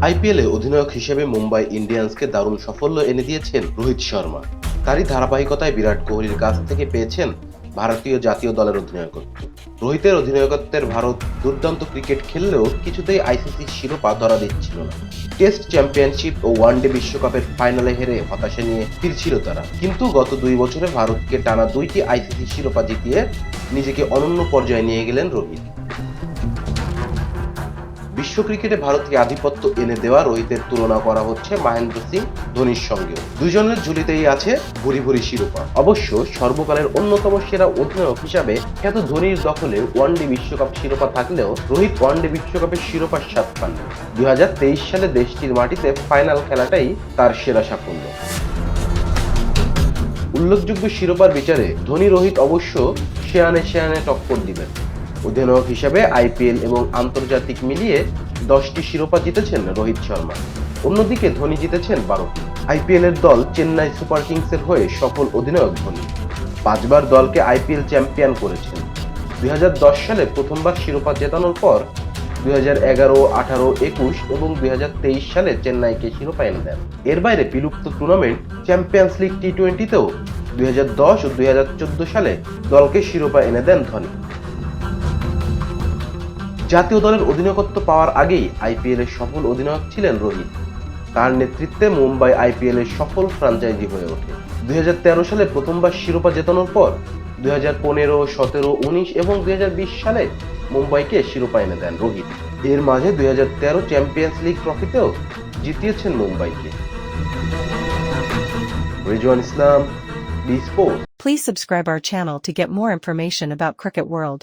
আইপিএলে অধিনায়ক হিসেবে মুম্বাই ইন্ডিয়ান্সকে দারুণ সাফল্য এনে দিয়েছেন রোহিত শর্মা। তারই ধারাবাহিকতায় বিরাট কোহলির কাছ থেকে পেয়েছেন ভারতীয় জাতীয় দলের অধিনায়কত্ব। রোহিতের অধিনায়কত্বের ভারত দুর্দান্ত ক্রিকেট খেললেও কিছুতেই আইসিসির শিরোপা ধরা দিচ্ছিল না। টেস্ট চ্যাম্পিয়নশিপ ও ওয়ানডে বিশ্বকাপের ফাইনালে হেরে হতাশা নিয়ে ফিরছিল তারা, কিন্তু গত 2 বছরে ভারতকে টানা 2টি আইসিসি শিরোপা জিতিয়ে নিজেকে অনন্য পর্যায়ে নিয়ে গেলেন রোহিত। বিশ্ব ক্রিকেটে ভারতকে আধিপত্য এনে দেওয়া রোহিতের তুলনা করা হচ্ছে মহেন্দ্র সিং ধোনির সঙ্গেও। দুজনের ঝুলিতেই আছে ভুরি ভুরি শিরোপা। অবশ্য সর্বকালের অন্যতম সেরা অধিনায়ক হিসাবে খ্যাত ধোনির দখলে ওয়ানডে বিশ্বকাপ শিরোপা থাকলেও রোহিত ওয়ানডে বিশ্বকাপের শিরোপার স্বাদ পান। 2023 সালে দেশটির মাটিতে ফাইনাল খেলাটাই তার সেরা সাফল্য। উল্লেখযোগ্য শিরোপার বিচারে ধোনি রোহিত অবশ্য সেয়ানে সেয়ানে টক্কর দিবেন। অধিনায়ক হিসেবে আইপিএল এবং আন্তর্জাতিক মিলিয়ে 10টি শিরোপা জিতেছেন রোহিত শর্মা। অন্যদিকে ধোনি জিতেছেন 12টি। আইপিএলের দল চেন্নাই সুপার কিংসের হয়ে সফল অধিনায়ক ধোনি। 5 বার দলকে আইপিএল চ্যাম্পিয়ন করেছেন। 2010 সালে প্রথমবার শিরোপা জেতানোর পর 2011, 18, 21 এবং 2023 সালে চেন্নাইকে শিরোপা এনে দেন। এর বাইরে বিলুপ্ত টুর্নামেন্ট চ্যাম্পিয়ন্স লিগ টি20তেও 2010 ও 2014 সালে দলকে শিরোপা এনে দেন ধোনি। জাতীয় দলের অধিনায়কত্ব পাওয়ার আগেই আইপিএলের সফল অধিনায়ক ছিলেন রোহিত। তার নেতৃত্বে মুম্বাই আইপিএলের সফল ফ্র্যাঞ্চাইজি হয়ে ওঠে। 2013 সালে প্রথমবার শিরোপা জেতানোর পর 2015, 17, 19 এবং 2020 সালে মুম্বাইকে শিরোপা এনে দেন রোহিত। এর মাঝে 2013 চ্যাম্পিয়ন্স লিগ ট্রফিতেও জিতিয়েছেন মুম্বাইকে। Rizwan Islam, B sports. Please subscribe our channel to get more information about Cricket World.